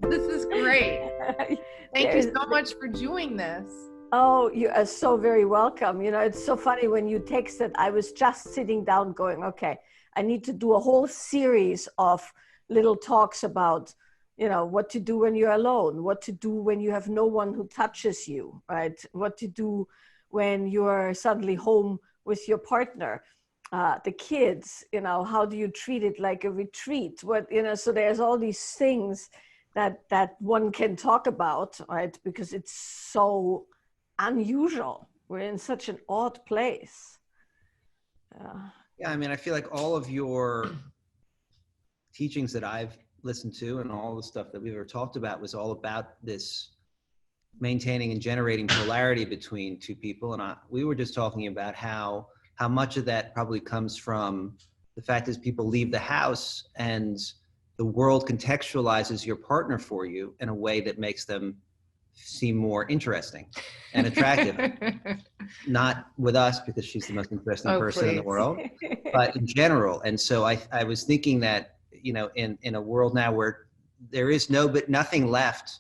This is great. Thank you so much for doing this. Oh, you are so very welcome. You know, it's so funny when you texted, I was just sitting down going, okay, I need to do a whole series of little talks about, you know, what to do when you're alone, what to do when you have no one who touches you, right? What to do when you're suddenly home with your partner, the kids, you know, how do you treat it like a retreat? What, you know, so there's all these things that one can talk about, right? Because it's so unusual. We're in such an odd place. Yeah, I mean, I feel like all of your teachings that I've listened to and all the stuff that we've ever talked about was all about this maintaining and generating polarity between two people. And we were just talking about how much of that probably comes from the fact is people leave the house and the world contextualizes your partner for you in a way that makes them seem more interesting and attractive. Not with us because she's the most interesting person in the world, but in general. And so I was thinking that, you know, in a world now where there is nothing left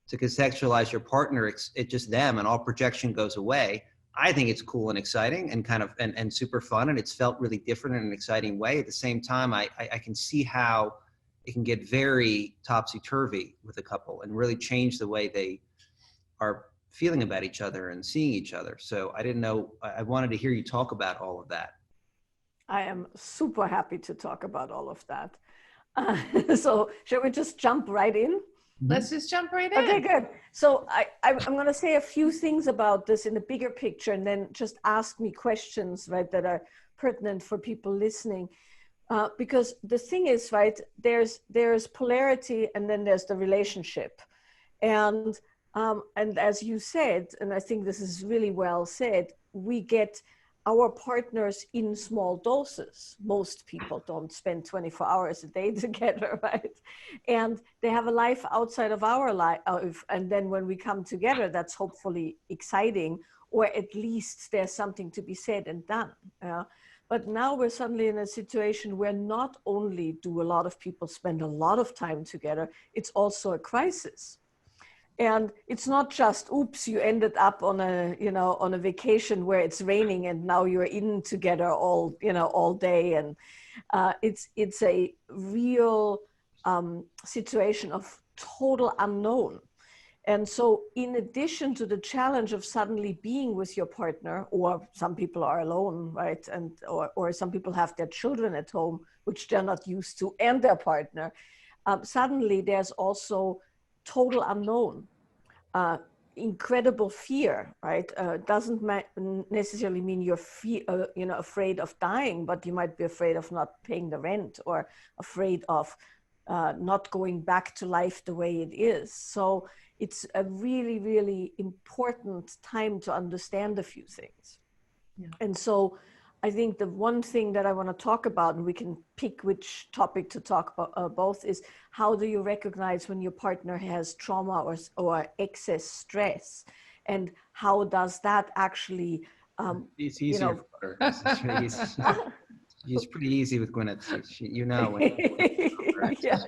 to contextualize your partner, it's just them and all projection goes away. I think it's cool and exciting and kind of and super fun, and it's felt really different in an exciting way. At the same time, I can see how it can get very topsy-turvy with a couple and really change the way they are feeling about each other and seeing each other. So I didn't know, I wanted to hear you talk about all of that. I am super happy to talk about all of that. So shall we just jump right in? Let's just jump right in. Okay, good. So I'm going to say a few things about this in the bigger picture and then just ask me questions, right, that are pertinent for people listening. Because the thing is, right, there's polarity and then there's the relationship. And as you said, and I think this is really well said, we get our partners in small doses. Most people don't spend 24 hours a day together, right? And they have a life outside of our life. And then when we come together, that's hopefully exciting, or at least there's something to be said and done. But now we're suddenly in a situation where not only do a lot of people spend a lot of time together, it's also a crisis. And it's not just, oops, you ended up on a vacation where it's raining and now you're in together all day. And it's a real situation of total unknown. And so in addition to the challenge of suddenly being with your partner, or some people are alone, right? And or some people have their children at home, which they're not used to, and their partner, suddenly there's also total unknown, incredible fear, right? Doesn't necessarily mean you're afraid of dying, but you might be afraid of not paying the rent or afraid of not going back to life the way it is. So it's a really, really important time to understand a few things. Yeah. And so I think the one thing that I want to talk about, and we can pick which topic to talk about both, is how do you recognize when your partner has trauma or excess stress, and how does that actually it's easier for her. It's really easy. It's pretty easy with Gwyneth. Yes.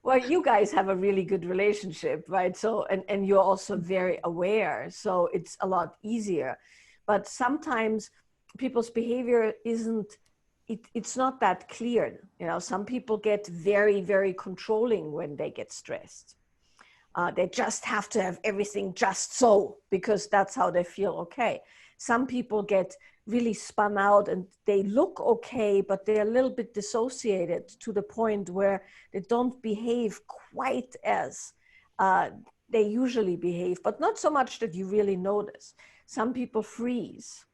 Well, you guys have a really good relationship, right? So and you're also very aware, so it's a lot easier. But sometimes people's behavior it's not that clear. You know, some people get very, very controlling when they get stressed. They just have to have everything just so, because that's how they feel okay. Some people get really spun out and they look okay, but they're a little bit dissociated to the point where they don't behave quite as they usually behave, but not so much that you really notice. Some people freeze.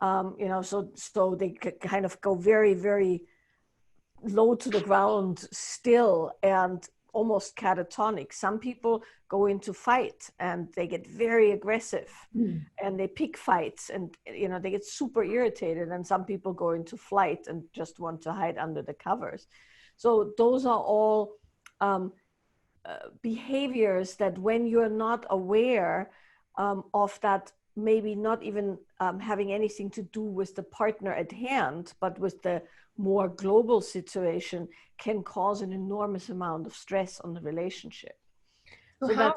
So they kind of go very, very low to the ground still and almost catatonic. Some people go into fight and they get very aggressive and they pick fights and, they get super irritated. And some people go into flight and just want to hide under the covers. So those are all behaviors that when you're not aware of that maybe not even having anything to do with the partner at hand, but with the more global situation, can cause an enormous amount of stress on the relationship. So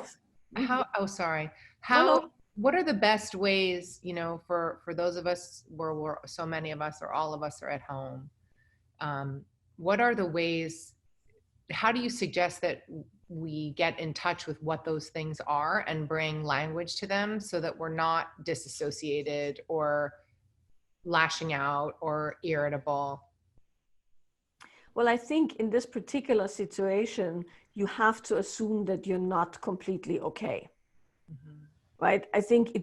what are the best ways, you know, for those of us where so many of us or all of us are at home? What are the ways, how do you suggest that we get in touch with what those things are and bring language to them so that we're not disassociated or lashing out or irritable? Well, I think in this particular situation, you have to assume that you're not completely okay. Mm-hmm. Right? I think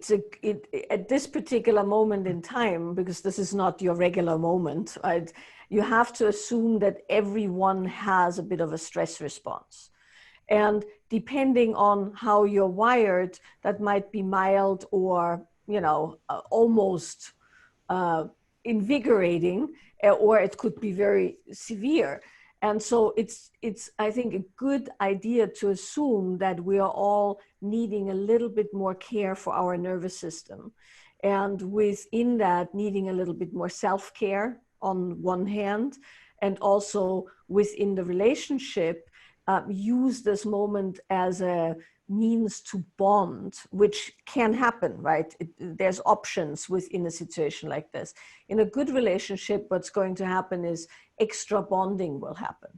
at this particular moment in time, because this is not your regular moment, right? You have to assume that everyone has a bit of a stress response. And depending on how you're wired, that might be mild or, you know, almost invigorating, or it could be very severe. And so it's, I think, a good idea to assume that we are all needing a little bit more care for our nervous system. And within that, needing a little bit more self-care on one hand, and also within the relationship, use this moment as a means to bond, which can happen, right? There's options within a situation like this. In a good relationship, what's going to happen is extra bonding will happen.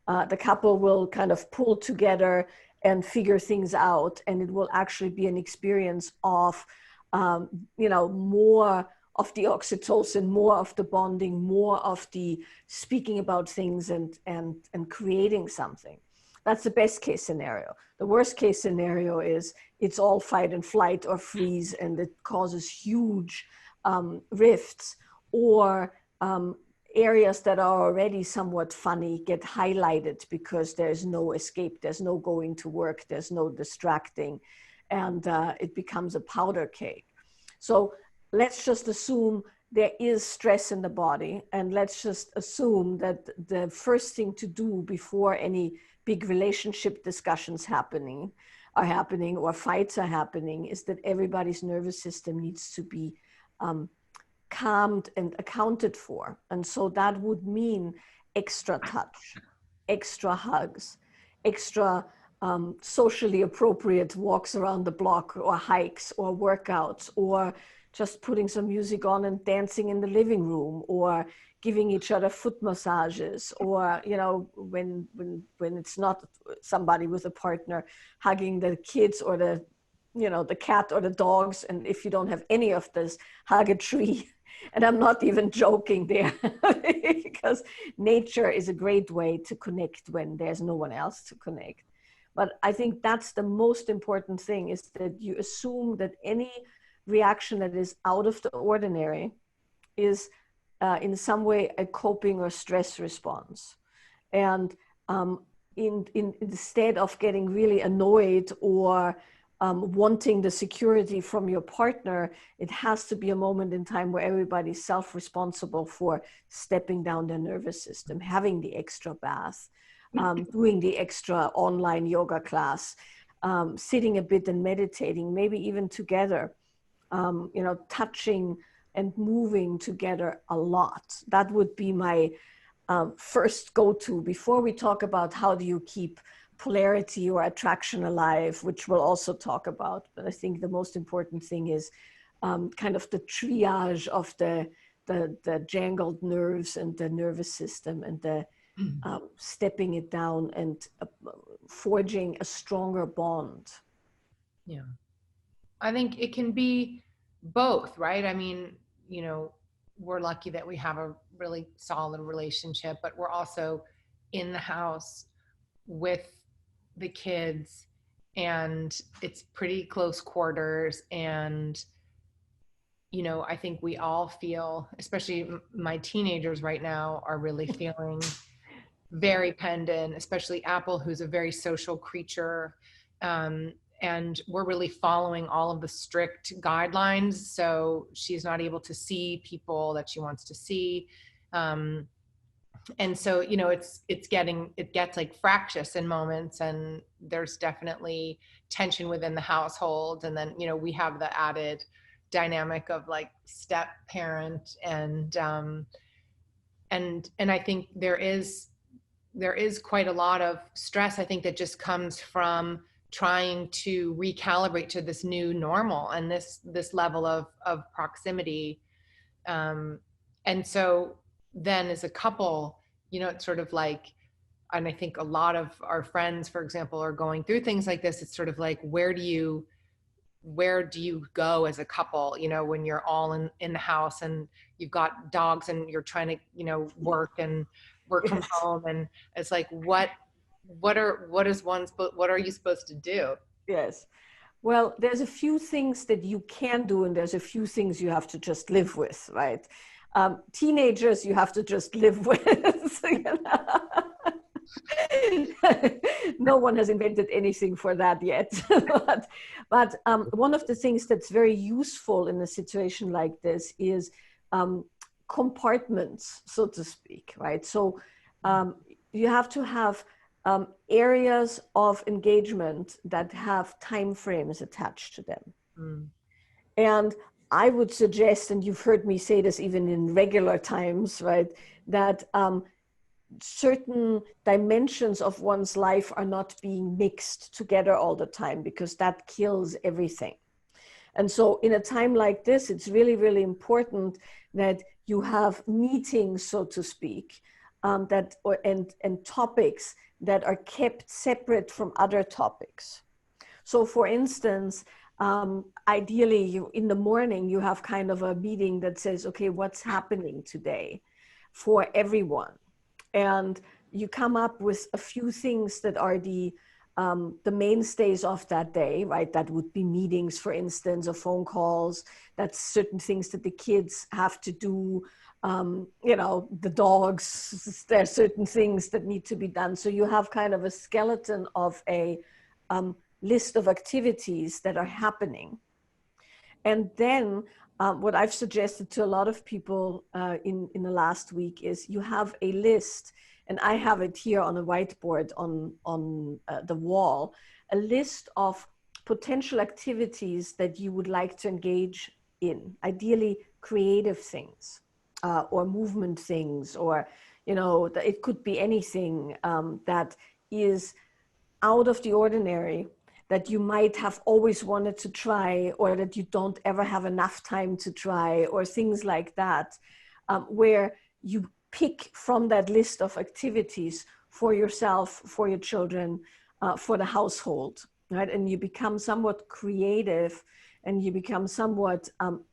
The couple will kind of pull together and figure things out, and it will actually be an experience of, you know, more of the oxytocin, more of the bonding, more of the speaking about things and creating something. That's the best case scenario. The worst case scenario is it's all fight and flight or freeze, and it causes huge rifts, or areas that are already somewhat funny get highlighted because there's no escape, there's no going to work, there's no distracting, and it becomes a powder cake. So let's just assume there is stress in the body, and let's just assume that the first thing to do before any big relationship discussions are happening or fights are happening is that everybody's nervous system needs to be calmed and accounted for. And so that would mean extra touch, extra hugs, extra socially appropriate walks around the block, or hikes, or workouts, or just putting some music on and dancing in the living room, or giving each other foot massages, or, you know, when it's not somebody with a partner, hugging the kids or the, you know, the cat or the dogs. And if you don't have any of this, hug a tree. And I'm not even joking there, because nature is a great way to connect when there's no one else to connect. But I think that's the most important thing, is that you assume that any reaction that is out of the ordinary is in some way a coping or stress response. And instead of getting really annoyed or wanting the security from your partner, it has to be a moment in time where everybody's self-responsible for stepping down their nervous system, having the extra bath, doing the extra online yoga class, sitting a bit and meditating, maybe even together, you know, touching and moving together a lot. That would be my first go-to before we talk about how do you keep polarity or attraction alive, which we'll also talk about. But I think the most important thing is kind of the triage of the jangled nerves and the nervous system, and the stepping it down and forging a stronger bond. Yeah. I think it can be both, right? I mean, you know, we're lucky that we have a really solid relationship, but we're also in the house with the kids, and it's pretty close quarters. And, you know, I think we all feel, especially my teenagers right now, are really feeling very penned in, especially Apple, who's a very social creature. And we're really following all of the strict guidelines. So she's not able to see people that she wants to see. And so, you know, it gets like fractious in moments, and there's definitely tension within the household. And then, you know, we have the added dynamic of like step parent, and I think there is quite a lot of stress, I think, that just comes from trying to recalibrate to this new normal and this level of proximity. And so then as a couple, you know, it's sort of like, and I think a lot of our friends, for example, are going through things like this. It's sort of like, where do you go as a couple, you know, when you're all in the house and you've got dogs and you're trying to, you know, work from home, and it's like, what are you supposed to do? Yes. Well, there's a few things that you can do, and there's a few things you have to just live with, right? Teenagers, you have to just live with. You know? No one has invented anything for that yet. but one of the things that's very useful in a situation like this is compartments, so to speak, right? So you have to have areas of engagement that have time frames attached to them. And I would suggest, and you've heard me say this even in regular times, right, that certain dimensions of one's life are not being mixed together all the time, because that kills everything. And so in a time like this, it's really, really important that you have meetings, so to speak, and topics that are kept separate from other topics. So for instance, ideally in the morning, you have kind of a meeting that says, okay, what's happening today for everyone? And you come up with a few things that are the mainstays of that day, right? That would be meetings, for instance, or phone calls. That's certain things that the kids have to do. You know, the dogs, there are certain things that need to be done. So you have kind of a skeleton of a list of activities that are happening. And then what I've suggested to a lot of people in the last week is you have a list, and I have it here on a whiteboard on the wall, a list of potential activities that you would like to engage in, ideally creative things or movement things, or, you know, it could be anything that is out of the ordinary, that you might have always wanted to try, or that you don't ever have enough time to try, or things like that, where you pick from that list of activities for yourself, for your children, for the household, right? And you become somewhat creative, and you become somewhat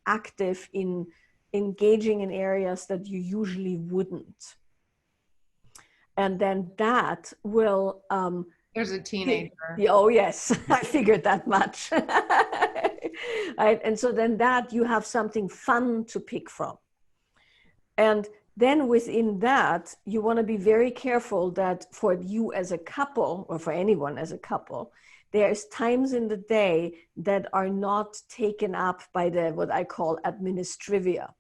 active in engaging in areas that you usually wouldn't. And then that will... There's a teenager. Oh, yes, I figured that much. Right? And so then that you have something fun to pick from. And then within that, you want to be very careful that for you as a couple, or for anyone as a couple, there's times in the day that are not taken up by the, what I call administrivia,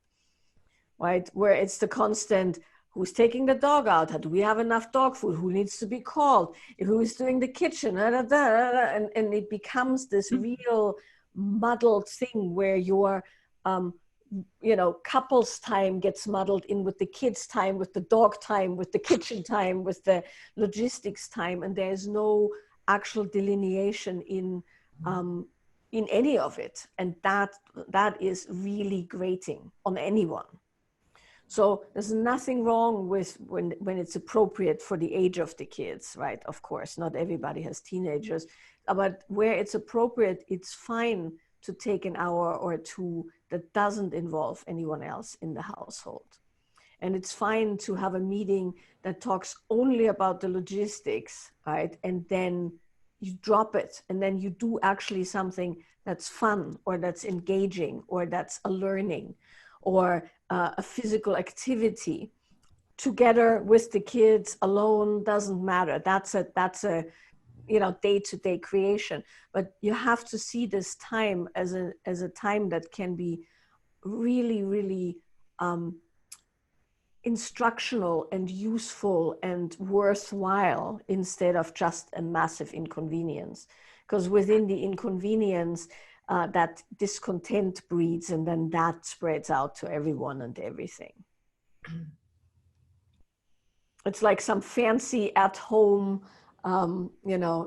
right? Where it's the constant, who's taking the dog out? Do we have enough dog food? Who needs to be called? Who is doing the kitchen? And it becomes this real muddled thing where your, you know, couples time gets muddled in with the kids time, with the dog time, with the kitchen time, with the logistics time. And there's no actual delineation in any of it. And that is really grating on anyone. So there's nothing wrong with when it's appropriate for the age of the kids, right? Of course, not everybody has teenagers, but where it's appropriate, it's fine to take an hour or two that doesn't involve anyone else in the household. And it's fine to have a meeting that talks only about the logistics, right? And then you drop it, and then you do actually something that's fun, or that's engaging, or that's a learning, or a physical activity together with the kids, alone, doesn't matter. That's a you know, day-to-day creation. But you have to see this time as a time that can be really, really instructional and useful and worthwhile, instead of just a massive inconvenience. Because within the inconvenience, that discontent breeds, and then that spreads out to everyone and everything. It's like some fancy at-home,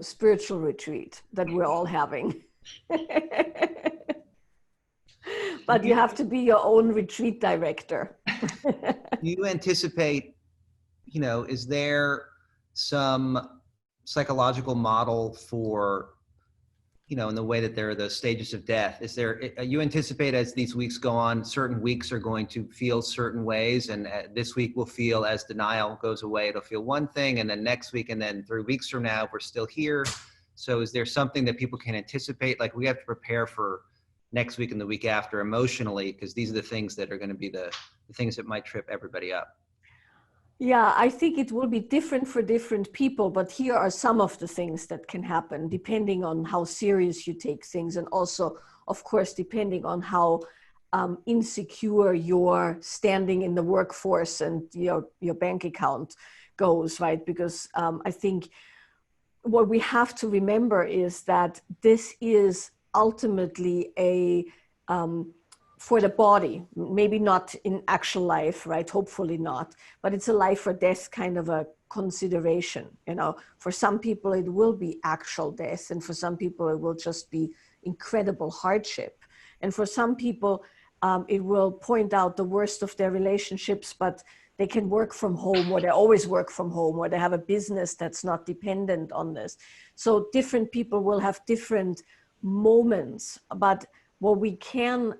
spiritual retreat that we're all having. But you have to be your own retreat director. Do you anticipate, is there some psychological model for, in the way that there are the stages of death? Is there, you anticipate as these weeks go on, certain weeks are going to feel certain ways, and this week will feel, as denial goes away, it'll feel one thing, and then next week, and then 3 weeks from now, we're still here. So is there something that people can anticipate? Like, we have to prepare for next week and the week after emotionally, because these are the things that are going to be the things that might trip everybody up. Yeah, I think it will be different for different people, but here are some of the things that can happen depending on how serious you take things, and also, of course, depending on how insecure your standing in the workforce and your bank account goes, right? Because I think what we have to remember is that this is ultimately a for the body, maybe not in actual life, right? Hopefully not, but it's a life or death kind of a consideration. For some people it will be actual death, and for some people it will just be incredible hardship, and for some people it will point out the worst of their relationships, but they can work from home, or they always work from home, or they have a business that's not dependent on this. So different people will have different moments, but what we can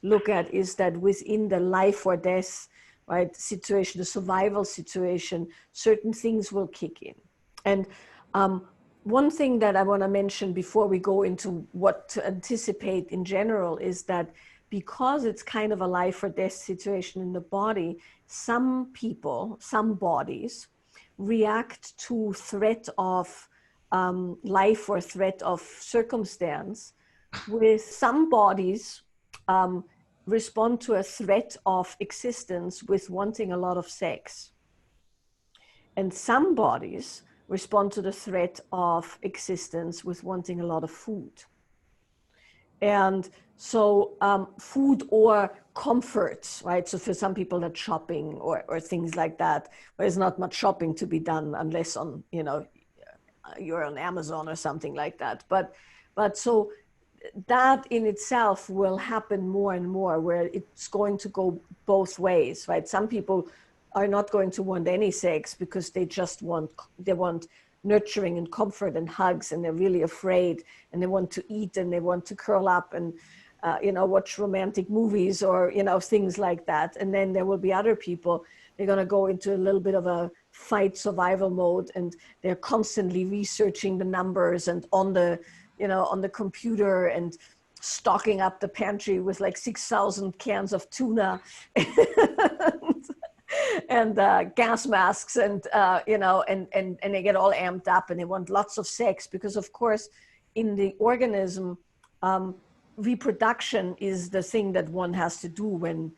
look at is that within the life or death, right, situation, the survival situation, certain things will kick in. And one thing that I want to mention before we go into what to anticipate in general is that because it's kind of a life or death situation in the body, some people, some bodies react to threat of life or threat of circumstance, with some bodies respond to a threat of existence with wanting a lot of sex. And some bodies respond to the threat of existence with wanting a lot of food. And so food or comforts, right? So for some people that's shopping or things like that, but there's not much shopping to be done unless on, you're on Amazon or something like that. But so that in itself will happen more and more, where it's going to go both ways, right? Some people are not going to want any sex because they want nurturing and comfort and hugs, and they're really afraid, and they want to eat, and they want to curl up and watch romantic movies or things like that. And then there will be other people, they're going to go into a little bit of a fight survival mode, and they're constantly researching the numbers and on the computer and stocking up the pantry with like 6,000 cans of tuna and gas masks, and they get all amped up, and they want lots of sex because, of course, in the organism, reproduction is the thing that one has to do when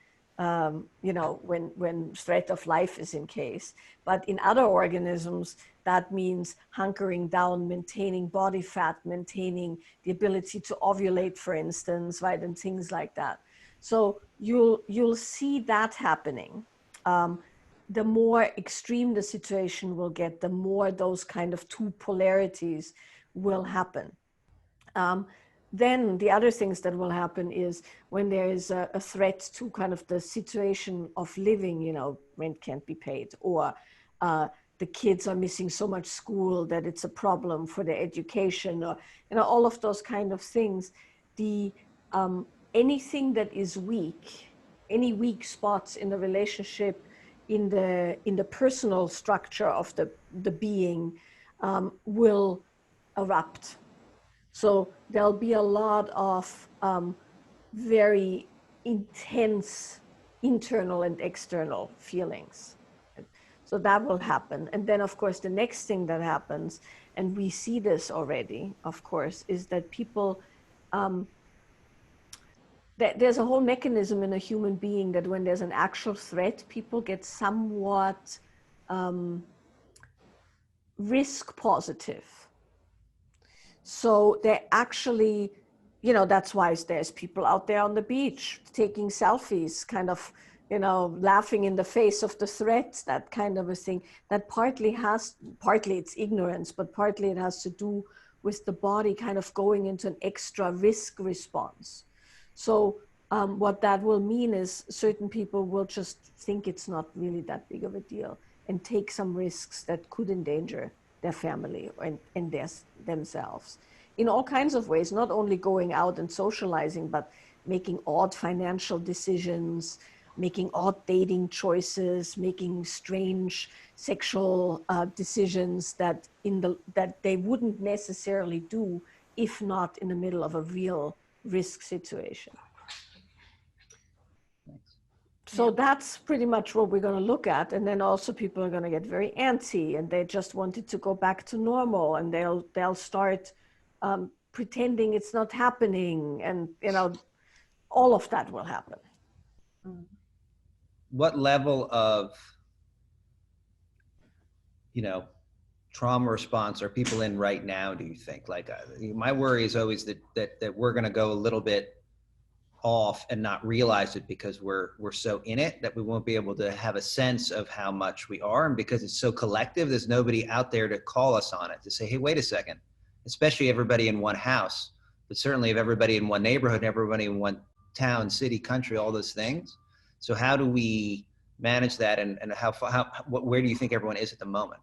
threat of life is in case. But in other organisms, that means hunkering down, maintaining body fat, maintaining the ability to ovulate, for instance, right, and things like that. So you'll see that happening. The more extreme the situation will get, the more those kind of two polarities will happen. Then the other things that will happen is when there is a threat to kind of the situation of living, rent can't be paid, or the kids are missing so much school that it's a problem for their education, or all of those kind of things. The anything that is weak, any weak spots in the relationship, in the personal structure of the being, will erupt. So there'll be a lot of very intense internal and external feelings. So that will happen. And then, of course, the next thing that happens, and we see this already, of course, is that people, there's a whole mechanism in a human being that when there's an actual threat, people get somewhat risk positive. So they actually you know, that's why there's people out there on the beach taking selfies, kind of, you know, laughing in the face of the threat, that kind of a thing. That partly it's ignorance, but partly it has to do with the body kind of going into an extra risk response. So what that will mean is certain people will just think it's not really that big of a deal and take some risks that could endanger their family and themselves in all kinds of ways, not only going out and socializing, but making odd financial decisions, making odd dating choices, making strange sexual decisions that they wouldn't necessarily do if not in the middle of a real risk situation. So that's pretty much what we're going to look at. And then also people are going to get very antsy and they just want it to go back to normal, and they'll start pretending it's not happening, and you know, all of that will happen. What level of, you know, trauma response are people in right now, do you think? Like my worry is always that we're going to go a little bit off and not realize it because we're so in it that we won't be able to have a sense of how much we are. And because it's so collective, there's nobody out there to call us on it, to say, hey, wait a second, especially everybody in one house, but certainly if everybody in one neighborhood, everybody in one town, city, country, all those things. So how do we manage that, and where do you think everyone is at the moment?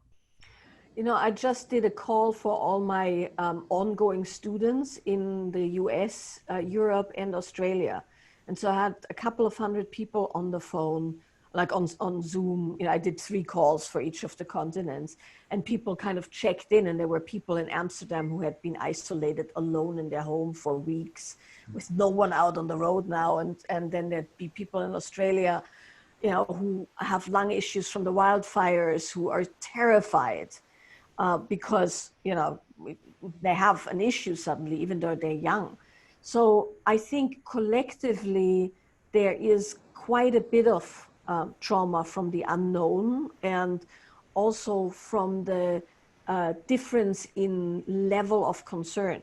You know, I just did a call for all my ongoing students in the US, Europe, and Australia. And so I had a couple of hundred people on the phone, like on Zoom. You know, I did 3 calls for each of the continents, and people kind of checked in. And there were people in Amsterdam who had been isolated alone in their home for weeks with no one out on the road now. And then there'd be people in Australia, you know, who have lung issues from the wildfires, who are terrified. Because, you know, they have an issue suddenly, even though they're young. So I think collectively there is quite a bit of trauma from the unknown, and also from the difference in level of concern.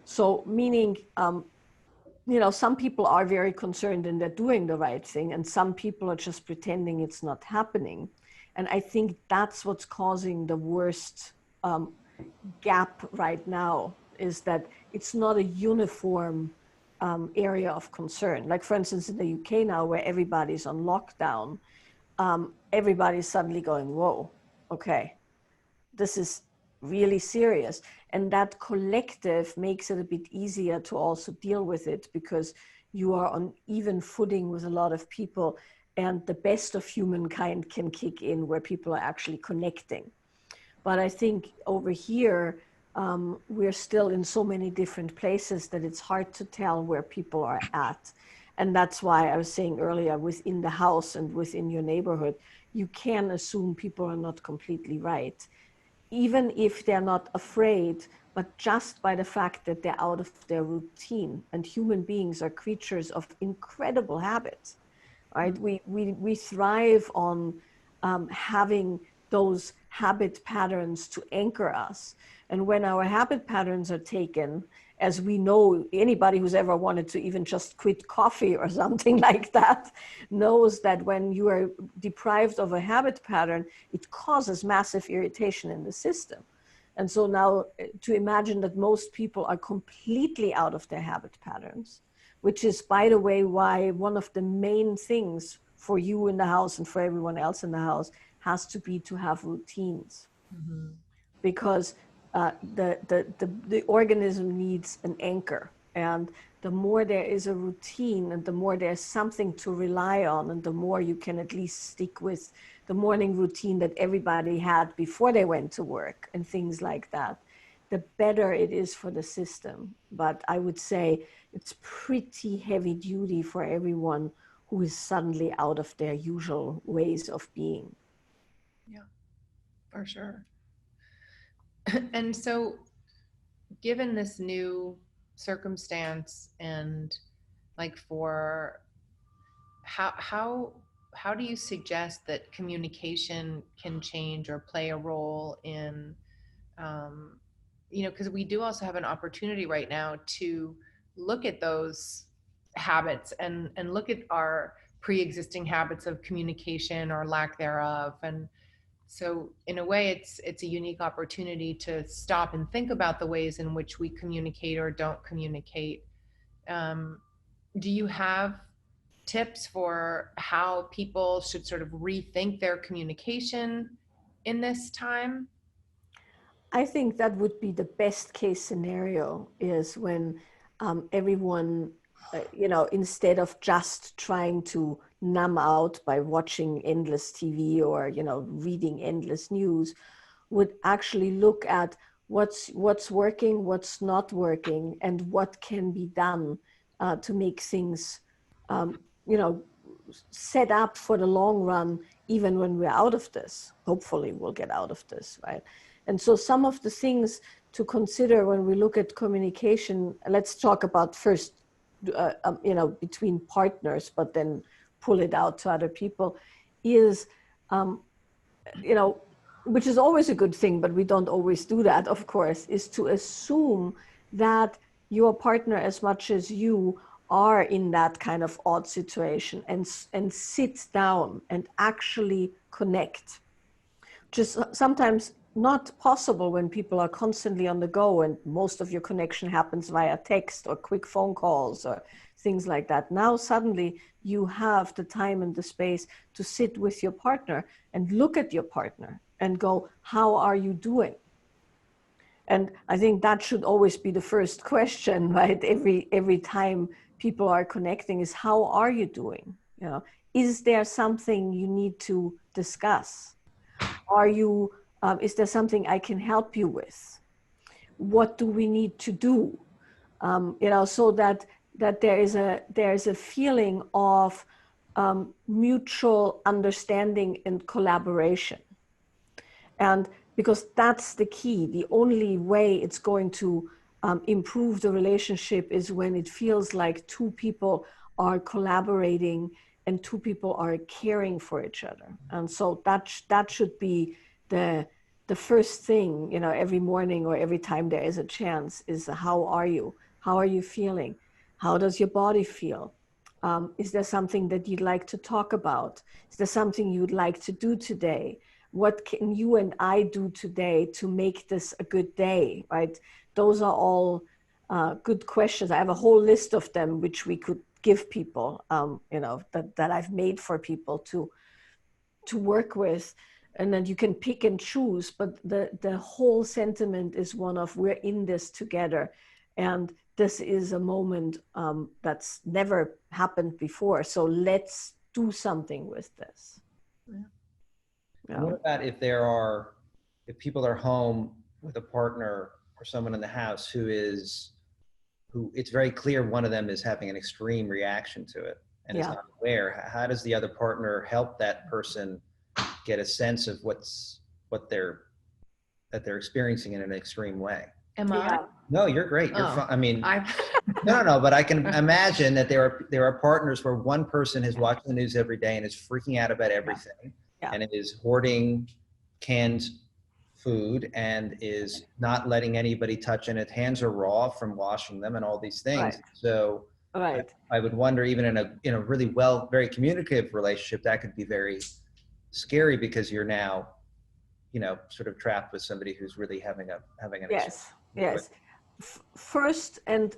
So meaning, you know, some people are very concerned and they're doing the right thing, and some people are just pretending it's not happening. And I think that's what's causing the worst gap right now, is that it's not a uniform area of concern. Like, for instance, in the UK now, where everybody's on lockdown, everybody's suddenly going, whoa, okay, this is really serious. And that collective makes it a bit easier to also deal with it, because you are on even footing with a lot of people, and the best of humankind can kick in where people are actually connecting. But I think over here, we're still in so many different places that it's hard to tell where people are at. And that's why I was saying earlier, within the house and within your neighborhood, you can assume people are not completely right, even if they're not afraid, but just by the fact that they're out of their routine. And human beings are creatures of incredible habits. Right? We thrive on having those habit patterns to anchor us. And when our habit patterns are taken, as we know, anybody who's ever wanted to even just quit coffee or something like that knows that when you are deprived of a habit pattern, it causes massive irritation in the system. And so now to imagine that most people are completely out of their habit patterns, which is, by the way, why one of the main things for you in the house and for everyone else in the house has to be to have routines. Mm-hmm. Because the organism needs an anchor. And the more there is a routine, and the more there's something to rely on, and the more you can at least stick with the morning routine that everybody had before they went to work and things like that, the better it is for the system. But I would say it's pretty heavy duty for everyone who is suddenly out of their usual ways of being. Yeah, for sure. And so, given this new circumstance, and like, for how do you suggest that communication can change or play a role in you know, because we do also have an opportunity right now to look at those habits and look at our pre-existing habits of communication or lack thereof. And so in a way, it's a unique opportunity to stop and think about the ways in which we communicate or don't communicate. Do you have tips for how people should sort of rethink their communication in this time? I think that would be the best case scenario, is when everyone, instead of just trying to numb out by watching endless TV or, reading endless news, would actually look at what's working, what's not working, and what can be done to make things, set up for the long run, even when we're out of this. Hopefully we'll get out of this, right? And so some of the things to consider when we look at communication, let's talk about first, between partners, but then pull it out to other people, is, which is always a good thing, but we don't always do that, of course, is to assume that your partner, as much as you, are in that kind of odd situation, and sit down and actually connect. Just sometimes not possible when people are constantly on the go and most of your connection happens via text or quick phone calls or things like that. Now suddenly you have the time and the space to sit with your partner and look at your partner and go, how are you doing? And I think that should always be the first question, right? Every time people are connecting, is how are you doing? Is there something you need to discuss? Is there something I can help you with? What do we need to do? So that there is a feeling of mutual understanding and collaboration. And because that's the key, the only way it's going to improve the relationship is when it feels like two people are collaborating and two people are caring for each other. And so that should be the first thing, every morning or every time there is a chance, is how are you? How are you feeling? How does your body feel? Is there something that you'd like to talk about? Is there something you'd like to do today? What can you and I do today to make this a good day, right? Those are all good questions. I have a whole list of them, which we could give people, that I've made for people to work with. And then you can pick and choose, but the whole sentiment is one of, we're in this together. And this is a moment that's never happened before. So let's do something with this. Yeah. Yeah. What about if people are home with a partner or someone in the house who it's very clear one of them is having an extreme reaction to it and is not aware? How does the other partner help that person get a sense of that they're experiencing in an extreme way? Am I? No, you're great. You're fine. I mean, I'm no, but I can imagine that there are partners where one person is watching the news every day and is freaking out about everything. Yeah. And is hoarding canned food and is not letting anybody touch, and its hands are raw from washing them and all these things. Right. So Right. I would wonder, even in a really very communicative relationship, that could be very scary, because you're now, sort of trapped with somebody who's really having an Yes. First and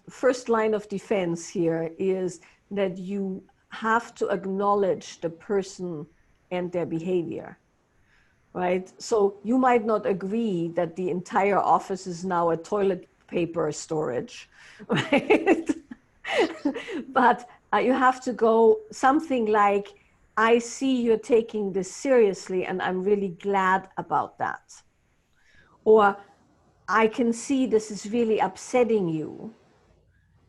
first line of defense here is that you have to acknowledge the person and their behavior, right? So you might not agree that the entire office is now a toilet paper storage, right? But you have to go something like, I see you're taking this seriously and I'm really glad about that. Or I can see this is really upsetting you.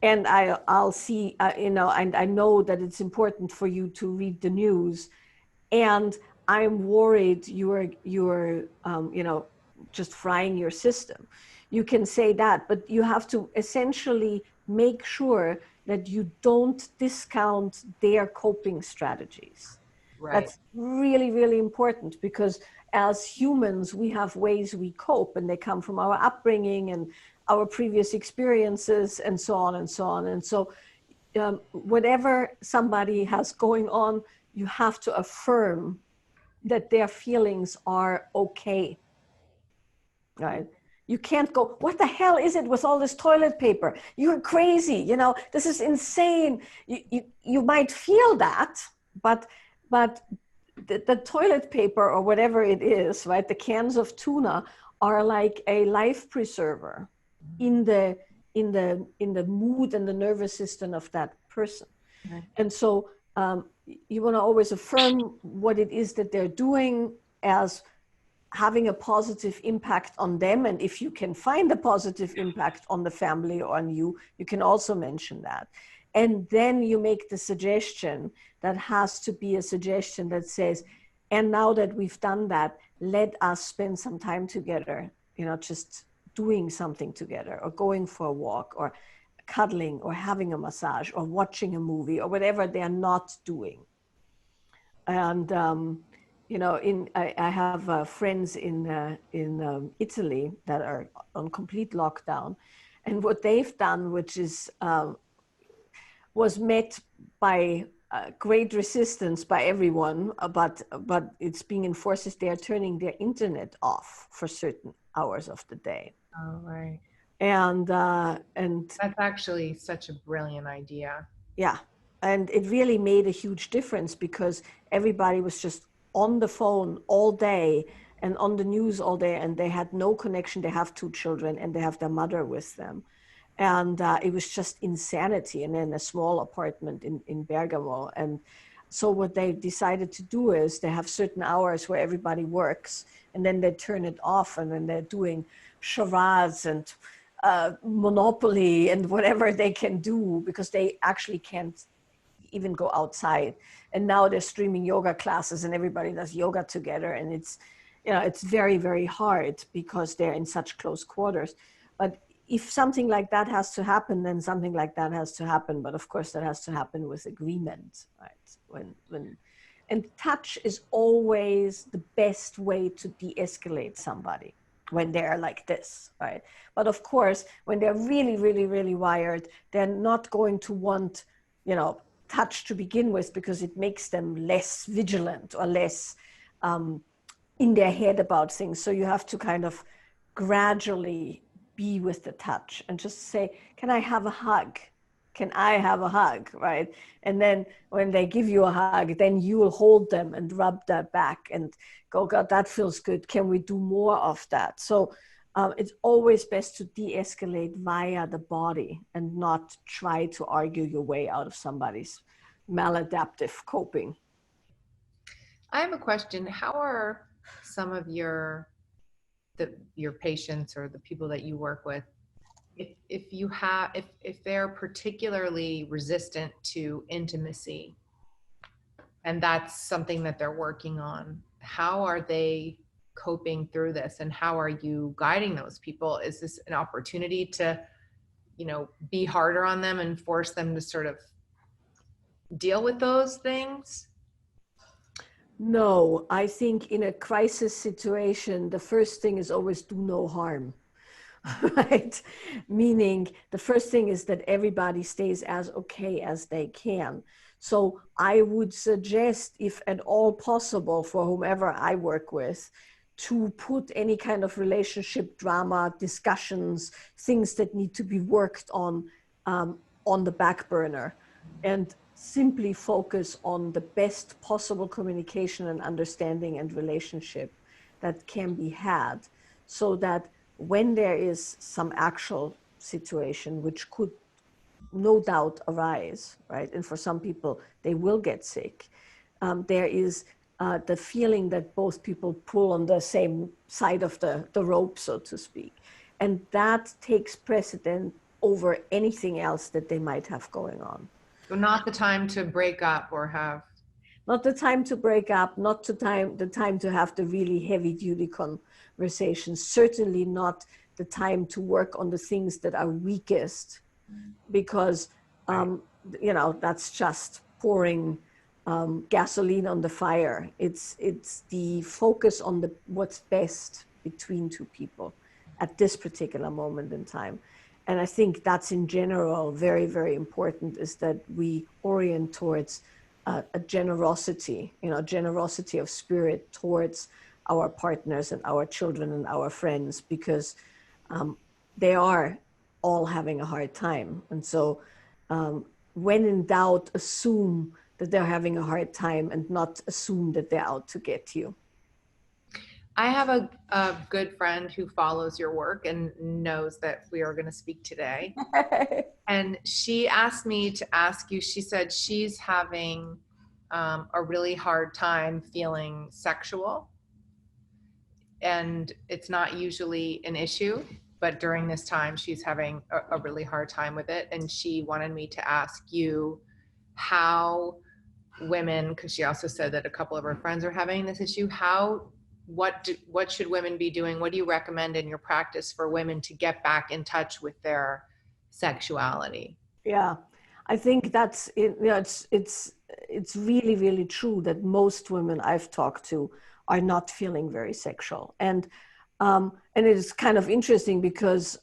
And I'll see, and I know that it's important for you to read the news. And I'm worried you're just frying your system. You can say that, but you have to essentially make sure that you don't discount their coping strategies. right. That's really, really important, because as humans, we have ways we cope, and they come from our upbringing and our previous experiences and so on and so on. And so whatever somebody has going on, you have to affirm that their feelings are okay, right? You can't go, what the hell is it with all this toilet paper? You're crazy, you know, this is insane. You might feel that, but the toilet paper or whatever it is, right? The cans of tuna are like a life preserver in the mood and the nervous system of that person. Right. And so you want to always affirm what it is that they're doing as having a positive impact on them. And if you can find a positive impact on the family or on you, you can also mention that. And then you make the suggestion that has to be a suggestion that says, and now that we've done that, let us spend some time together, you know, just doing something together, or going for a walk, or cuddling, or having a massage, or watching a movie, or whatever they're not doing. And, you know, I have friends in Italy that are on complete lockdown. And what they've done, which is, was met by great resistance by everyone, but it's being enforced, is they are turning their internet off for certain hours of the day. Oh, right. And That's actually such a brilliant idea. yeah, and it really made a huge difference, because everybody was just on the phone all day and on the news all day, and they had no connection. They have 2 children and they have their mother with them. And it was just insanity, and in a small apartment in Bergamo. And so what they decided to do is they have certain hours where everybody works, and then they turn it off, and then they're doing charades and Monopoly and whatever they can do, because they actually can't even go outside. And now they're streaming yoga classes, and everybody does yoga together. And it's, you know, it's very, very hard because they're in such close quarters. But if something like that has to happen, then something like that has to happen. But of course, that has to happen with agreement, right? And touch is always the best way to de-escalate somebody when they're like this, right? But of course, when they're really, really, really wired, they're not going to want, you know, touch to begin with, because it makes them less vigilant or less in their head about things. So you have to kind of gradually be with the touch and just say, can I have a hug? Can I have a hug, right? And then when they give you a hug, then you will hold them and rub their back and go, God, that feels good. Can we do more of that? So it's always best to de-escalate via the body and not try to argue your way out of somebody's maladaptive coping. I have a question. How are some of your patients or the people that you work with, if they're particularly resistant to intimacy, and that's something that they're working on, how are they coping through this, and how are you guiding those people? Is this an opportunity to, you know, be harder on them and force them to sort of deal with those things? No, I think in a crisis situation, the first thing is always do no harm, right? Meaning the first thing is that everybody stays as okay as they can. So I would suggest, if at all possible, for whomever I work with, to put any kind of relationship drama, discussions, things that need to be worked on the back burner, and simply focus on the best possible communication and understanding and relationship that can be had, so that when there is some actual situation, which could no doubt arise, right? And for some people, they will get sick. There is the feeling that both people pull on the same side of the rope, so to speak. And that takes precedent over anything else that they might have going on. So not the time to break up or have... Not the time to break up, not the time to have the really heavy duty conversations, certainly not the time to work on the things that are weakest, because, you know, that's just pouring gasoline on the fire. It's the focus on what's best between two people at this particular moment in time. And I think that's in general very, very important, is that we orient towards a generosity, generosity of spirit towards our partners and our children and our friends, because they are all having a hard time. And so when in doubt, assume that they're having a hard time and not assume that they're out to get you. I have a good friend who follows your work and knows that we are going to speak today. And she asked me to ask you, she said she's having a really hard time feeling sexual. And it's not usually an issue, but during this time, she's having a really hard time with it. And she wanted me to ask you how women, because she also said that a couple of her friends are having this issue, what should women be doing? What do you recommend in your practice for women to get back in touch with their sexuality? Yeah, I think that's it. It's really, really true that most women I've talked to are not feeling very sexual, and it is kind of interesting because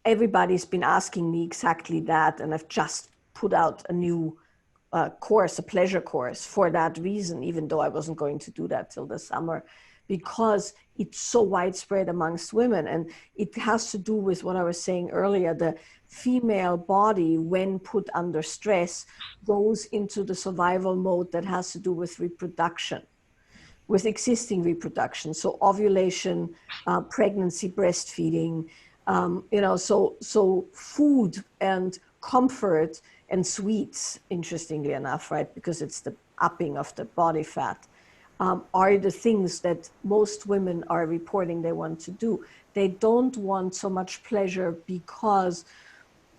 everybody's been asking me exactly that, and I've just put out a new course, a pleasure course, for that reason, even though I wasn't going to do that till the summer, because it's so widespread amongst women. And it has to do with what I was saying earlier. The female body, when put under stress, goes into the survival mode that has to do with reproduction, with existing reproduction. So ovulation, pregnancy, breastfeeding, so food and comfort and sweets, interestingly enough, right? Because it's the upping of the body fat, are the things that most women are reporting they want to do. They don't want so much pleasure because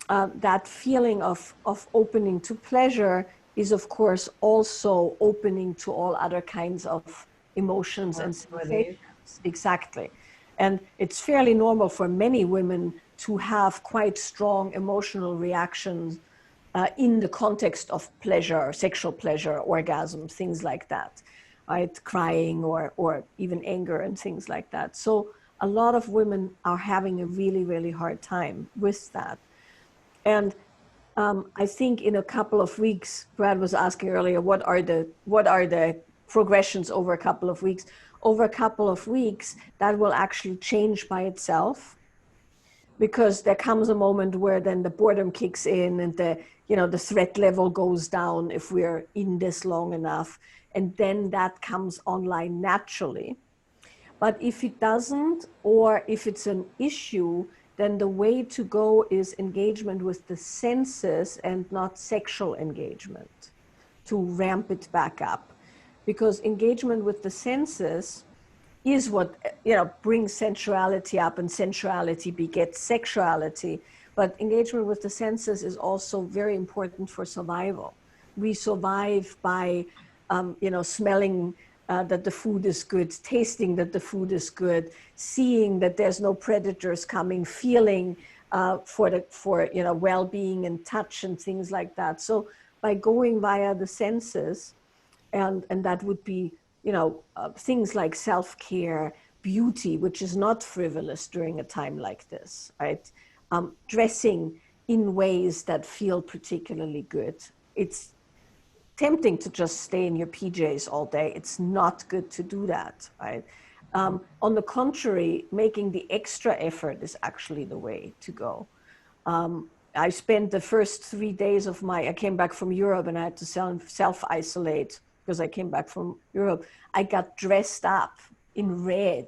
that feeling of opening to pleasure is, of course, also opening to all other kinds of emotions and sensations. Exactly. And it's fairly normal for many women to have quite strong emotional reactions in the context of pleasure, sexual pleasure, orgasm, things like that, right? Crying or even anger and things like that. So a lot of women are having a really, really hard time with that. And I think in a couple of weeks, Brad was asking earlier, what are the progressions over a couple of weeks? Over a couple of weeks, that will actually change by itself, because there comes a moment where then the boredom kicks in and the threat level goes down if we're in this long enough, and then that comes online naturally. But if it doesn't, or if it's an issue, then the way to go is engagement with the senses and not sexual engagement to ramp it back up. Because engagement with the senses is what brings sensuality up, and sensuality begets sexuality. But engagement with the senses is also very important for survival. We survive by smelling that the food is good, tasting that the food is good, seeing that there's no predators coming, feeling for well-being and touch and things like that. So by going via the senses, and that would be things like self-care, beauty, which is not frivolous during a time like this, right? Dressing in ways that feel particularly good. It's tempting to just stay in your PJs all day. It's not good to do that, right? On the contrary, making the extra effort is actually the way to go. I spent the first 3 days I came back from Europe and I had to self-isolate because I came back from Europe. I got dressed up in red,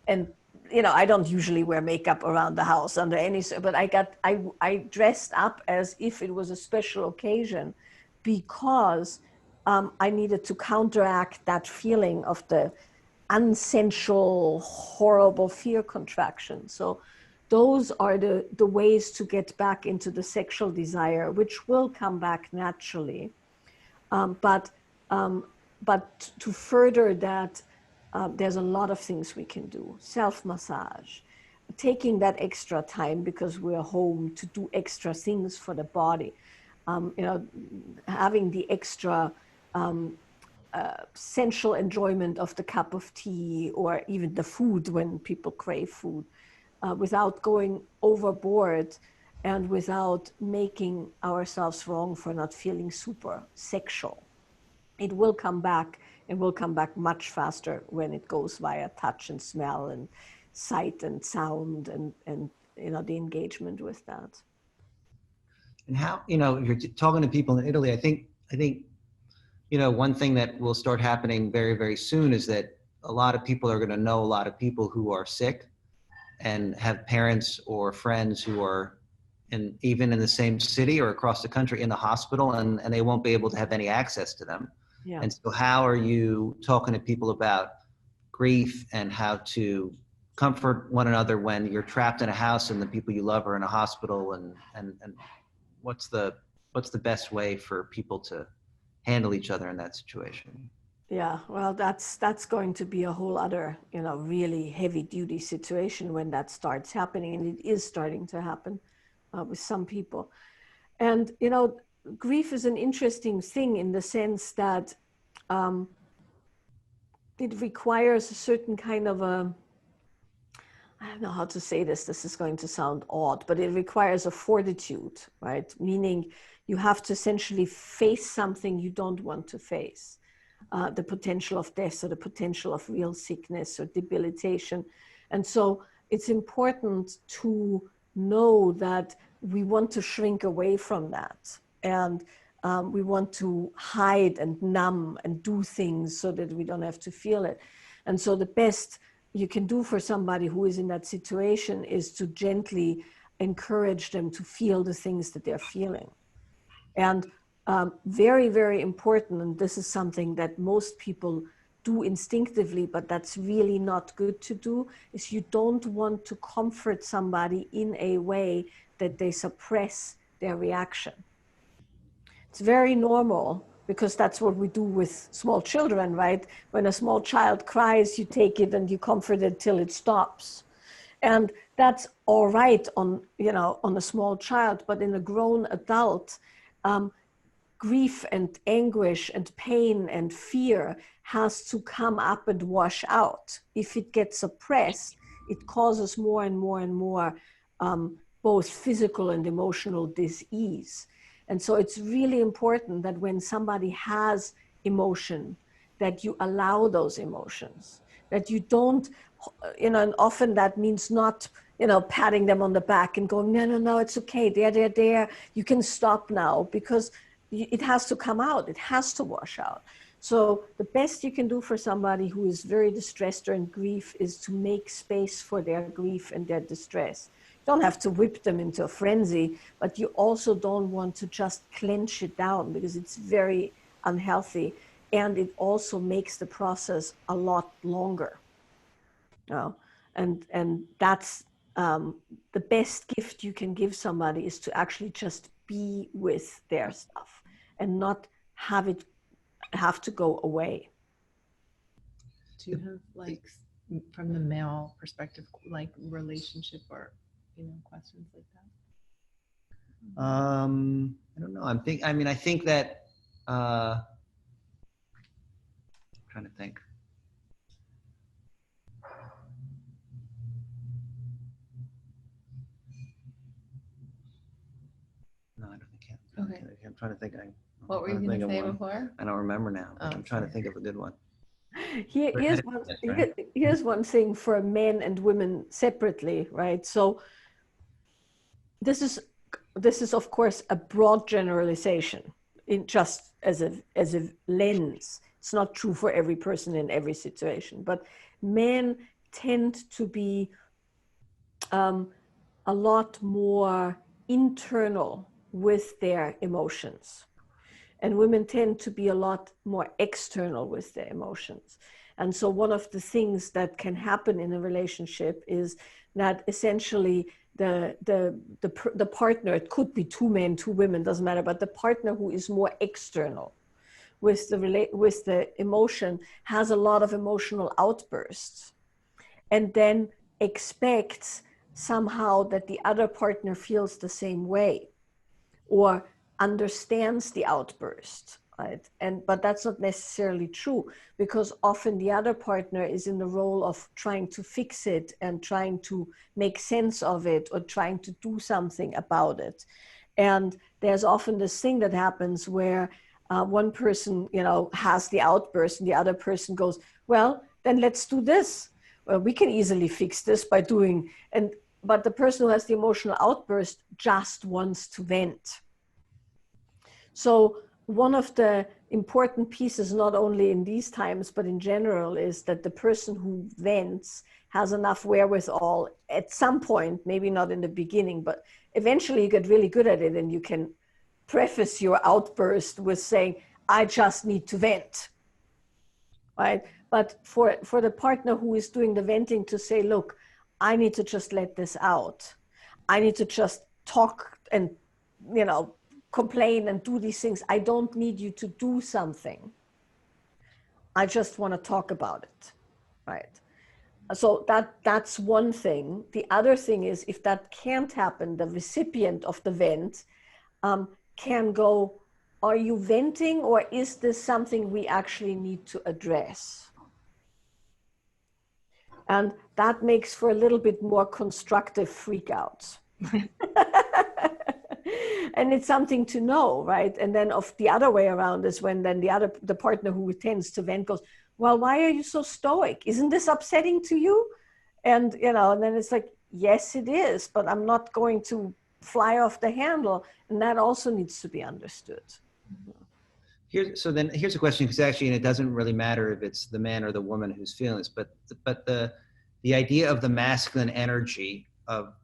and I don't usually wear makeup around the house under any, but I dressed up as if it was a special occasion, because I needed to counteract that feeling of the unsensual, horrible fear contraction. So those are the ways to get back into the sexual desire, which will come back naturally. But to further that, there's a lot of things we can do. Self-massage, taking that extra time because we're home to do extra things for the body. Having the extra sensual enjoyment of the cup of tea or even the food when people crave food, without going overboard and without making ourselves wrong for not feeling super sexual. It will come back, and will come back much faster when it goes via touch and smell and sight and sound and the engagement with that. And how, if you're talking to people in Italy, I think, one thing that will start happening very, very soon is that a lot of people are going to know a lot of people who are sick and have parents or friends who are even in the same city or across the country in the hospital, and they won't be able to have any access to them. Yeah. And so how are you talking to people about grief and how to comfort one another when you're trapped in a house and the people you love are in a hospital, and what's the best way for people to handle each other in that situation? Yeah, well, that's going to be a whole other, really heavy duty situation when that starts happening, and it is starting to happen with some people. And, grief is an interesting thing in the sense that it requires a certain kind of I don't know how to say this is going to sound odd, but it requires a fortitude, right? Meaning you have to essentially face something you don't want to face. The potential of death or the potential of real sickness or debilitation. And so it's important to know that we want to shrink away from that. And we want to hide and numb and do things so that we don't have to feel it. And so the best you can do for somebody who is in that situation is to gently encourage them to feel the things that they're feeling. And very, very important, and this is something that most people do instinctively, but that's really not good to do, is you don't want to comfort somebody in a way that they suppress their reaction. It's very normal, because that's what we do with small children, right? When a small child cries, you take it and you comfort it till it stops. And that's all right on a small child, but in a grown adult, grief and anguish and pain and fear has to come up and wash out. If it gets suppressed, it causes more and more and more both physical and emotional dis-ease. And so it's really important that when somebody has emotion, that you allow those emotions, that you don't, and often that means not, patting them on the back and going, no, it's okay, there, you can stop now, because it has to come out, it has to wash out. So the best you can do for somebody who is very distressed or in grief is to make space for their grief and their distress. You don't have to whip them into a frenzy, but you also don't want to just clench it down, because it's very unhealthy. And it also makes the process a lot longer. And that's the best gift you can give somebody, is to actually just be with their stuff and not have it have to go away. Do you have, like, from the male perspective, like relationship or questions like that? I don't know. I think that I'm trying to think. No, I don't think I can. Okay. I'm trying to think. What were you going to say before? I don't remember now. But I'm trying to think of a good one. Here's one thing for men and women separately, right? So this is of course a broad generalization, in just as a lens. It's not true for every person in every situation, but men tend to be a lot more internal with their emotions. And women tend to be a lot more external with their emotions. And so one of the things that can happen in a relationship is that essentially the partner, it could be two men, two women, doesn't matter, but the partner who is more external with the emotion has a lot of emotional outbursts, and then expects somehow that the other partner feels the same way or understands the outburst, right? But that's not necessarily true, because often the other partner is in the role of trying to fix it and trying to make sense of it or trying to do something about it. And there's often this thing that happens where one person, has the outburst and the other person goes, well, then let's do this. Well, we can easily fix this by doing, but the person who has the emotional outburst just wants to vent. So one of the important pieces, not only in these times, but in general, is that the person who vents has enough wherewithal at some point, maybe not in the beginning, but eventually you get really good at it and you can preface your outburst with saying, I just need to vent, right? But for the partner who is doing the venting to say, look, I need to just let this out. I need to just talk and, complain and do these things. I don't need you to do something. I just want to talk about it, right? So that's one thing. The other thing is, if that can't happen, the recipient of the vent can go, are you venting, or is this something we actually need to address? And that makes for a little bit more constructive freakouts. And it's something to know, right? And then of the other way around is when then the partner who tends to vent goes, well, why are you so stoic? Isn't this upsetting to you? And, and then it's like, yes, it is, but I'm not going to fly off the handle. And that also needs to be understood. Here's a question, because actually, and it doesn't really matter if it's the man or the woman who's feeling this, but the idea of the masculine energy of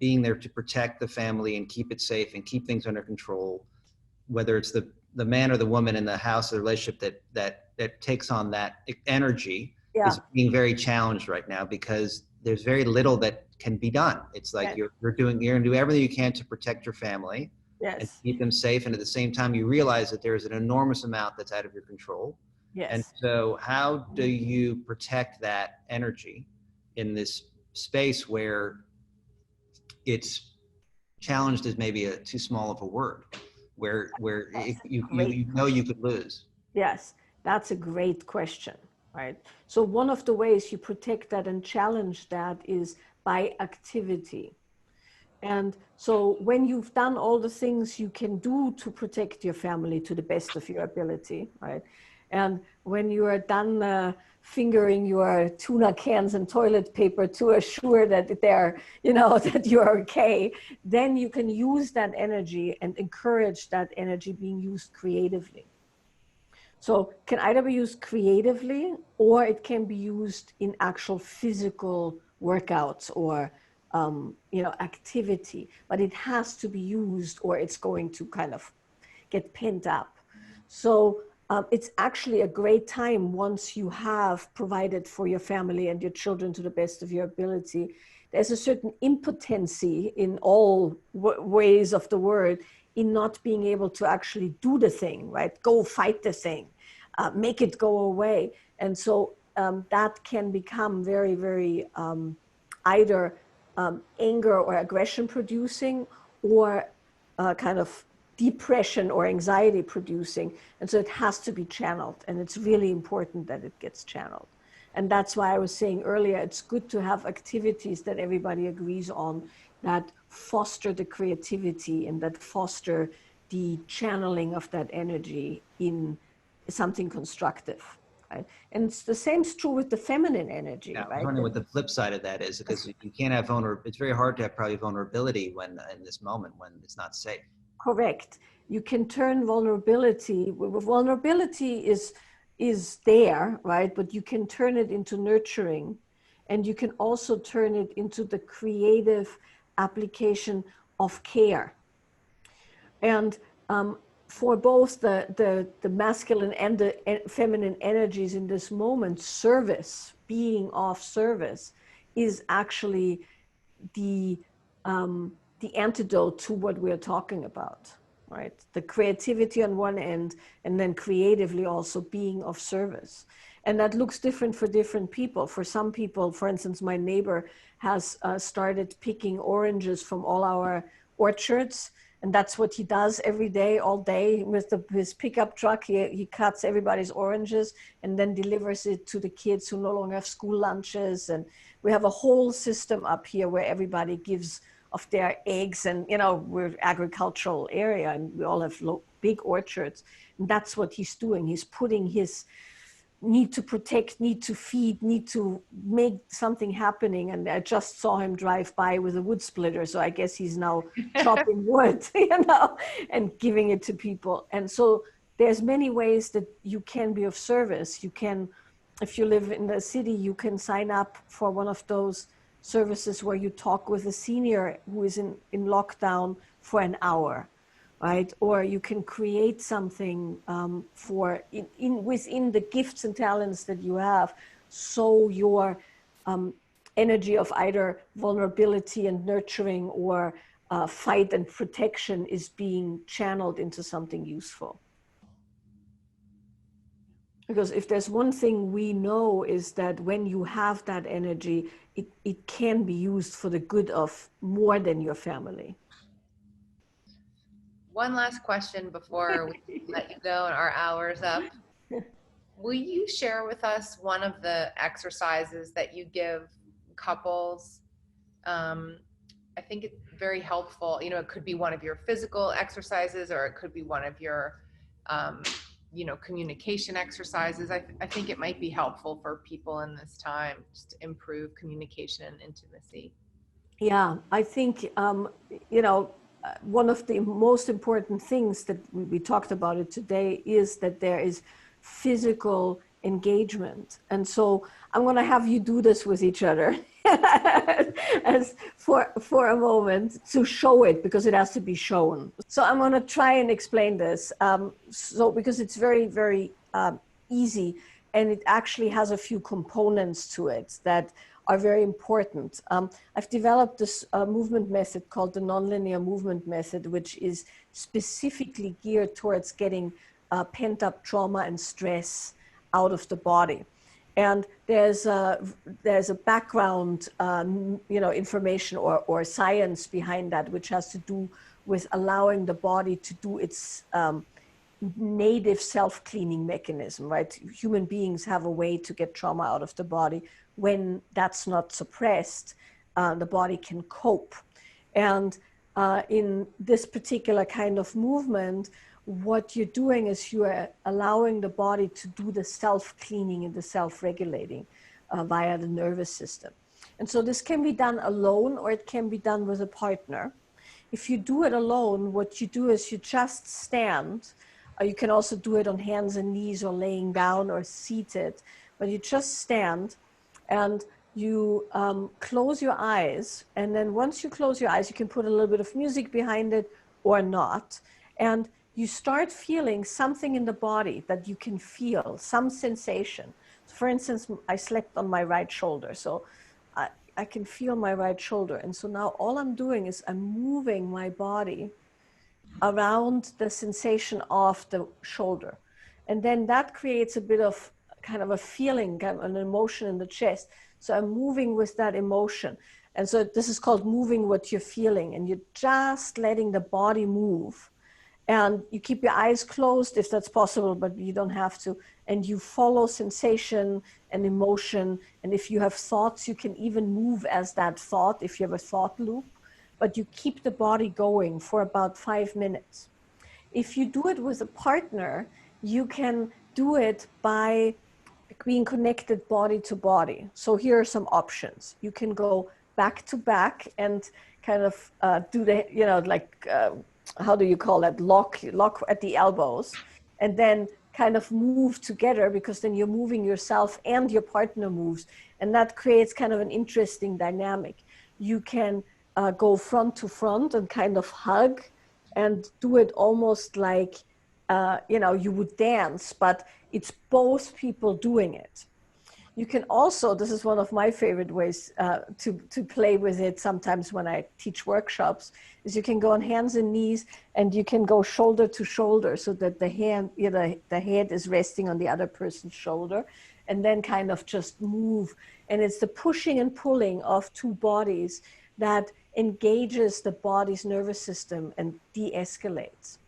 being there to protect the family and keep it safe and keep things under control, whether it's the man or the woman in the house or the relationship that takes on that energy, is being very challenged right now, because there's very little that can be done. It's like you're going to do everything you can to protect your family. Yes. And keep them safe. And at the same time, you realize that there's an enormous amount that's out of your control. Yes. And so how do you protect that energy in this space where it's challenged is maybe too small of a word, where you could lose? Yes, that's a great question, right? So one of the ways you protect that and challenge that is by activity. And so when you've done all the things you can do to protect your family to the best of your ability, right? And when you are done fingering your tuna cans and toilet paper to assure that they're, that you're okay, then you can use that energy and encourage that energy being used creatively. So it can either be used creatively, or it can be used in actual physical workouts or activity, but it has to be used or it's going to kind of get pent up. So it's actually a great time, once you have provided for your family and your children to the best of your ability. There's a certain impotency in all ways of the word in not being able to actually do the thing, right? Go fight the thing, make it go away. And so that can become very, very either anger or aggression producing, or kind of depression or anxiety producing. And so it has to be channeled, and it's really important that it gets channeled. And that's why I was saying earlier, it's good to have activities that everybody agrees on, that foster the creativity and that foster the channeling of that energy in something constructive. Right? And it's the same is true with the feminine energy. Yeah, right? I was wondering what the flip side of that is, because you can't have it's very hard to have probably vulnerability when in this moment when it's not safe. Correct. You can turn vulnerability is there, right? But you can turn it into nurturing, and you can also turn it into the creative application of care. And for both the masculine and the feminine energies in this moment, service, being of service, is actually the antidote to what we're talking about, right? The creativity on one end, and then creatively also being of service. And that looks different for different people. For some people, for instance, my neighbor has started picking oranges from all our orchards And that's what he does every day, all day with his pickup truck. He cuts everybody's oranges and then delivers it to the kids who no longer have school lunches. And we have a whole system up here where everybody gives of their eggs, and we're agricultural area and we all have big orchards. And that's what he's doing. He's putting his need to protect, need to feed, need to make something happening. And I just saw him drive by with a wood splitter. So I guess he's now chopping wood, and giving it to people. And so there's many ways that you can be of service. You can, if you live in the city, you can sign up for one of those services where you talk with a senior who is in lockdown for an hour. Right? Or you can create something within the gifts and talents that you have. So your energy of either vulnerability and nurturing or fight and protection is being channeled into something useful. Because if there's one thing we know is that when you have that energy, it can be used for the good of more than your family. One last question before we let you go and our hour's up. Will you share with us one of the exercises that you give couples? I think it's very helpful. It could be one of your physical exercises, or it could be one of your, communication exercises. I think it might be helpful for people in this time just to improve communication and intimacy. Yeah, I think, one of the most important things that we talked about it today is that there is physical engagement. And so I'm going to have you do this with each other as for a moment to show it, because it has to be shown. So I'm going to try and explain this. Because it's very, very easy, and it actually has a few components to it that are very important. I've developed this movement method called the nonlinear movement method, which is specifically geared towards getting pent-up trauma and stress out of the body. And there's a background, information or science behind that, which has to do with allowing the body to do its native self-cleaning mechanism, right? Human beings have a way to get trauma out of the body. When that's not suppressed, the body can cope. And in this particular kind of movement, what you're doing is you are allowing the body to do the self-cleaning and the self-regulating via the nervous system. And so this can be done alone, or it can be done with a partner. If you do it alone, what you do is you just stand. You can also do it on hands and knees, or laying down, or seated, but you just stand. And you close your eyes. And then once you close your eyes, you can put a little bit of music behind it or not. And you start feeling something in the body that you can feel, some sensation. So for instance, I slept on my right shoulder. So I can feel my right shoulder. And so now all I'm doing is I'm moving my body around the sensation of the shoulder. And then that creates a bit of kind of a feeling, kind of an emotion in the chest. So I'm moving with that emotion. And so this is called moving what you're feeling. And you're just letting the body move. And you keep your eyes closed if that's possible, but you don't have to. And you follow sensation and emotion. And if you have thoughts, you can even move as that thought if you have a thought loop. But you keep the body going for about 5 minutes. If you do it with a partner, you can do it by being connected body to body. So here are some options. You can go back to back and kind of do the, how do you call that? Lock at the elbows, and then kind of move together, because then you're moving yourself and your partner moves. And that creates kind of an interesting dynamic. You can go front to front and kind of hug and do it almost like, you would dance, but it's both people doing it. You can also, this is one of my favorite ways to play with it sometimes when I teach workshops, is you can go on hands and knees, and you can go shoulder to shoulder, so that the head is resting on the other person's shoulder, and then kind of just move. And it's the pushing and pulling of two bodies that engages the body's nervous system and de-escalates.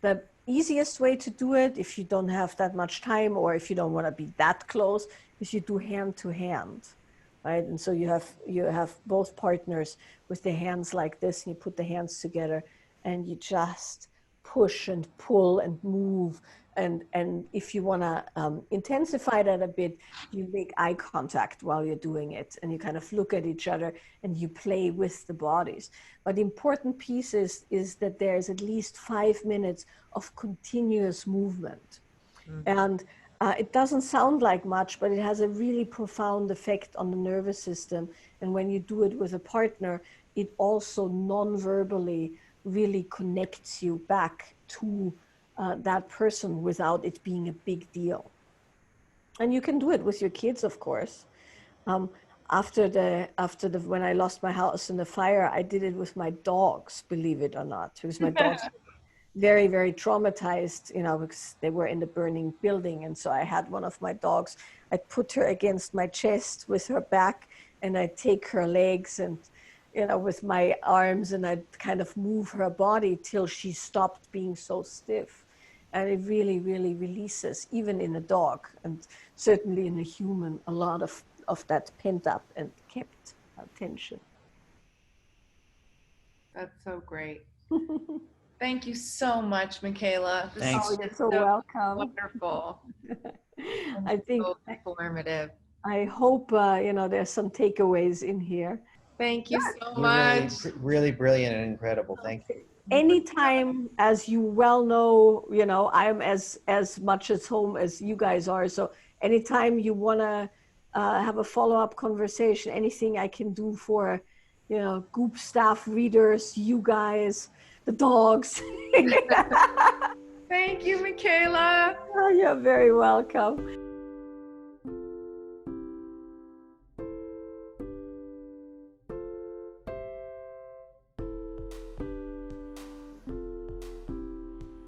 The easiest way to do it, if you don't have that much time or if you don't want to be that close, is you do hand to hand, right? And so you have both partners with their hands like this, and you put the hands together and you just push and pull and move. And if you want to intensify that a bit, you make eye contact while you're doing it, and you kind of look at each other and you play with the bodies. But the important piece is that there's at least 5 minutes of continuous movement. And it doesn't sound like much, but it has a really profound effect on the nervous system. And when you do it with a partner, it also non-verbally really connects you back to that person without it being a big deal. And you can do it with your kids, of course. After the when I lost my house in the fire, I did it with my dogs, believe it or not, because my dogs were very, very traumatized, you know, because they were in the burning building. And so I had one of my dogs, I put her against my chest with her back, and I take her legs and, you know, with my arms, and I'd kind of move her body till she stopped being so stiff. And it really, really releases, even in a dog, and certainly in a human, a lot of that pent up and kept tension. That's so great. Thank you so much, Michaela. Thanks. Oh, you're so welcome. Wonderful. I think so informative. I hope you know, there's some takeaways in here. Thank you so You're much. really brilliant and incredible. Thank you. Anytime, as you well know, you know, I'm as much at home as you guys are. So anytime you want to have a follow-up conversation, anything I can do for, you know, Goop staff, readers, you guys, the dogs. Thank you, Michaela. Oh, you're very welcome.